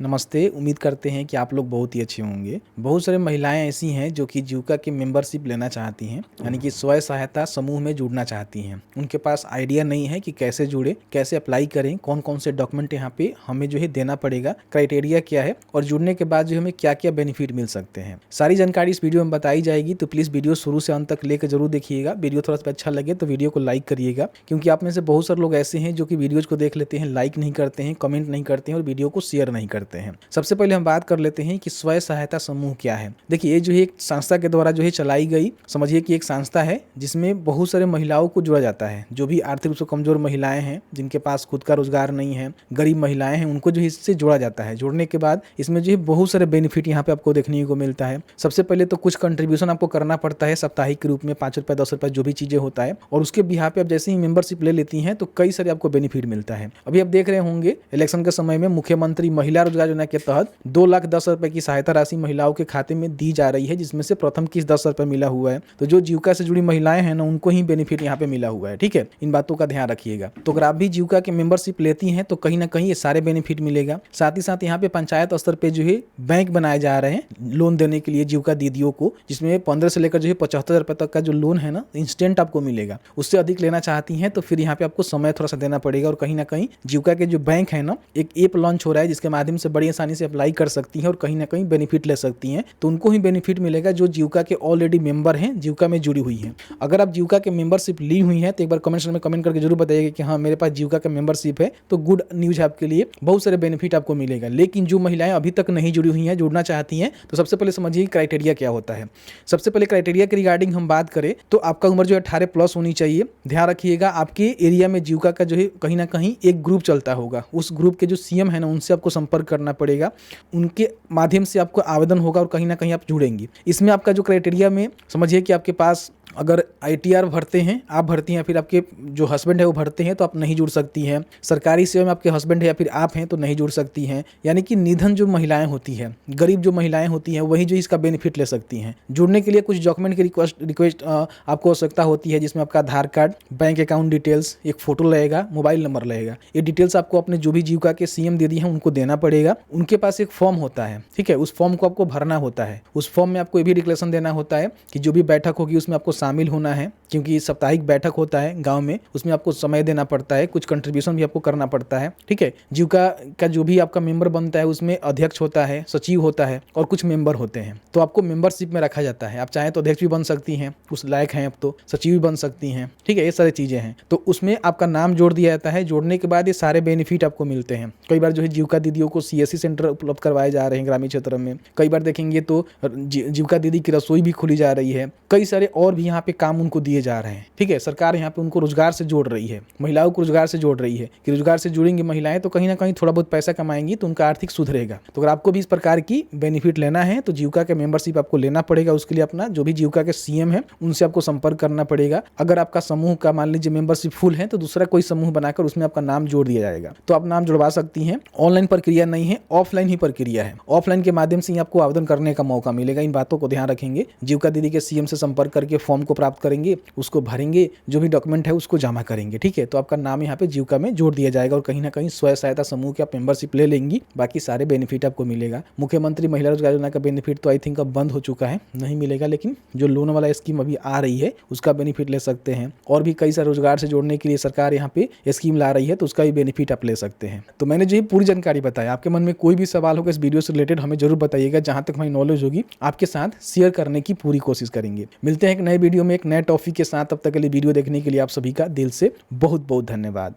नमस्ते। उम्मीद करते हैं कि आप लोग बहुत ही अच्छे होंगे। बहुत सारी महिलाएं ऐसी हैं जो कि जीविका की मेंबरशिप लेना चाहती हैं, यानी कि स्वयं सहायता समूह में जुड़ना चाहती हैं। उनके पास आइडिया नहीं है कि कैसे जुड़े, कैसे अप्लाई करें, कौन कौन से डॉक्यूमेंट यहाँ पे हमें जो है देना पड़ेगा, क्राइटेरिया क्या है और जुड़ने के बाद जो हमें क्या क्या बेनिफिट मिल सकते हैं। सारी जानकारी इस वीडियो में बताई जाएगी, तो प्लीज़ वीडियो शुरू से अंत तक लेकर जरूर देखिएगा। वीडियो थोड़ा सा अच्छा लगे तो वीडियो को लाइक करिएगा, क्योंकि आप में से बहुत सारे लोग ऐसे हैं जो कि वीडियोज़ को देख लेते हैं, लाइक नहीं करते हैं, कमेंट नहीं करते हैं और वीडियो को शेयर नहीं करते हैं। सबसे पहले हम बात कर लेते हैं कि स्वयं सहायता समूह क्या है। देखिए, ये जो है एक संस्था के द्वारा जो है चलाई गई, समझिए कि एक संस्था है जिसमें बहुत सारे महिलाओं को जोड़ा जाता है। जो भी आर्थिक रूप से कमजोर महिलाएं हैं, जिनके पास खुद का रोजगार नहीं है, गरीब महिलाएं हैं, उनको जो है इससे जोड़ा जाता है। जोड़ने के बाद इसमें जो है बहुत सारे बेनिफिट यहाँ पे आपको देखने को मिलता है। सबसे पहले तो कुछ कंट्रीब्यूशन आपको करना पड़ता है साप्ताहिक के रूप में, 5 रुपये 10 रुपये जो भी चीजें होता है, और उसके बिहार पे आप जैसे ही मेंबरशिप ले लेती हैं तो कई सारे आपको बेनिफिट मिलता है। अभी आप देख रहे होंगे इलेक्शन के समय में मुख्यमंत्री महिला रोजगार योजना के तहत 2,10,000 रुपए की सहायता राशि महिलाओं के खाते में दी जा रही है, जिसमें से प्रथम किस्त 10 रुपए मिला हुआ है। तो जो जीविका से जुड़ी महिलाएं हैं ना, उनको ही बेनिफिट यहाँ पे मिला हुआ है। ठीक है, इन बातों का ध्यान रखिएगा। तो अगर आप भी जीविका की मेंबरशिप लेती हैं तो कहीं ना कहीं ये सारे बेनिफिट मिलेगा। साथ ही साथ यहाँ पे पंचायत स्तर पे जो है बैंक बनाए जा रहे हैं लोन देने के लिए जीविका दीदियों को, जिसमें 15 से लेकर जो है 75,000 रुपए तक का जो लोन है ना, इंस्टेंट आपको मिलेगा। उससे अधिक लेना चाहती हैं तो फिर यहाँ पे आपको समय थोड़ा सा देना पड़ेगा। और कहीं ना कहीं जीविका के जो बैंक है ना, एक ऐप लॉन्च हो रहा है जिसके माध्यम से बड़ी आसानी से अप्लाई कर सकती हैं और कहीं ना कहीं बेनिफिट ले सकती हैं। तो उनको ही बेनिफिट मिलेगा जो जीविका के ऑलरेडी मेंबर हैं, जीविका में जुड़ी हुई हैं। अगर आप जीविका के मेंबरशिप ली हुई हैं तो एक बार कमेंट सेक्शन में कमेंट करके जरूर बताइएगा कि हाँ, मेरे पास जीविका का मेंबरशिप है। तो गुड न्यूज है आपके लिए, बहुत सारे बेनिफिट आपको मिलेगा। लेकिन जो महिलाएं अभी तक नहीं जुड़ी हुई हैं, जुड़ना चाहती हैं, तो सबसे पहले समझिए क्राइटेरिया क्या होता है। सबसे पहले क्राइटेरिया के रिगार्डिंग हम बात करें तो आपका उम्र जो है 18 प्लस होनी चाहिए। ध्यान रखिएगा, आपके एरिया में जीविका का जो है कहीं ना कहीं एक ग्रुप चलता होगा। उस ग्रुप के जो सीएम है ना, उनसे आपको संपर्क करना पड़ेगा। उनके माध्यम से आपको आवेदन होगा और कहीं ना कहीं आप जुड़ेंगे। इसमें आपका जो क्राइटेरिया में समझिए कि आपके पास अगर ITR भरते हैं, आप भरती हैं, फिर आपके जो हस्बैंड है वो भरते हैं तो आप नहीं जुड़ सकती हैं। सरकारी सेवा में आपके हस्बैंड है या फिर आप हैं तो नहीं जुड़ सकती हैं। यानी कि निधन जो महिलाएं होती हैं, गरीब जो महिलाएं होती हैं, वही जो इसका बेनिफिट ले सकती हैं। जुड़ने के लिए कुछ डॉक्यूमेंट की रिक्वेस्ट आपको आवश्यकता होती है, जिसमें आपका आधार कार्ड, बैंक अकाउंट डिटेल्स, एक फोटो लगेगा, मोबाइल नंबर लगेगा। ये डिटेल्स आपको अपने जो भी जीविका के CM दीदी हैं उनको देना पड़ेगा। उनके पास एक फॉर्म होता है, ठीक है, उस फॉर्म को आपको भरना होता है। उस फॉर्म में आपको ये भी डिक्लेरेशन देना होता है कि जो भी बैठक होगी उसमें आपको शामिल होना है, क्योंकि साप्ताहिक बैठक होता है गांव में, उसमें आपको समय देना पड़ता है, कुछ कंट्रीब्यूशन भी आपको करना पड़ता है। ठीक है, जीविका का जो भी आपका मेंबर बनता है उसमें अध्यक्ष होता है, सचिव होता है और कुछ मेंबर होते हैं। तो आपको मेंबरशिप में रखा जाता है। आप चाहें तो अध्यक्ष भी बन सकती हैं, उस लायक हैं, अब तो सचिव भी बन सकती हैं। ठीक है, ये सारी चीजें हैं। तो उसमें आपका नाम जोड़ दिया जाता है। जोड़ने के बाद ये सारे बेनिफिट आपको मिलते हैं। कई बार जो है जीविका दीदियों को CSC सेंटर उपलब्ध करवाए जा रहे हैं ग्रामीण क्षेत्र में। कई बार देखेंगे तो जीविका दीदी की रसोई भी खुली जा रही है। कई सारे और भी यहाँ पे काम उनको दिए जा रहे हैं। ठीक है, सरकार यहाँ पे उनको रोजगार से जोड़ रही है, महिलाओं को रोजगार से जोड़ रही है कि रोजगार से जुड़ेंगी महिलाएं तो कहीं ना कहीं थोड़ा बहुत पैसा कमाएंगी तो उनका आर्थिक सुधरेगा। तो अगर आपको भी इस प्रकार की बेनिफिट लेना है तो जीविका के मेंबरशिप आपको लेना पड़ेगा। उसके लिए अपना जो भी जीविका के CM है उनसे आपको संपर्क करना पड़ेगा। अगर आपका समूह का मान लीजिए मेंबरशिप फुल है तो दूसरा कोई समूह बनाकर उसमें आपका नाम जोड़ दिया जाएगा। तो आप नाम जुड़वा सकती हैं। ऑनलाइन प्रक्रिया नहीं है, ऑफलाइन ही प्रक्रिया है। ऑफलाइन के माध्यम से ही आपको आवेदन करने का मौका मिलेगा। इन बातों को ध्यान रखेंगे। जीविका दीदी के CM से संपर्क करके फॉर्म को प्राप्त करेंगे, उसको भरेंगे, जो भी डॉक्यूमेंट है उसको जमा करेंगे। ठीक है, तो आपका नाम यहाँ पे जीविका में जोड़ दिया जाएगा और कहीं ना कहीं स्वयं सहायता समूह की आप मेंबरशिप ले लेंगी। बाकी सारे बेनिफिट आपको मिलेगा। मुख्यमंत्री महिला रोजगार योजना का बेनिफिट तो आई थिंक अब बंद हो चुका है, नहीं मिलेगा, लेकिन जो लोन वाला स्कीम अभी आ रही है उसका बेनिफिट ले सकते हैं। और भी कई सारे रोजगार से जोड़ने के लिए सरकार यहाँ पे स्कीम ला रही है, तो उसका भी बेनिफिट आप ले सकते हैं। तो मैंने जो पूरी जानकारी बताया, आपके मन में कोई भी सवाल होगा इस वीडियो से रिलेटेड हमें जरूर बताइएगा। जहां तक हमारी नॉलेज होगी आपके साथ शेयर करने की पूरी कोशिश करेंगे। मिलते हैं एक नए वीडियो में एक नए टॉपिक के साथ। तब तक के लिए वीडियो देखने के लिए आप सभी का दिल से बहुत बहुत धन्यवाद।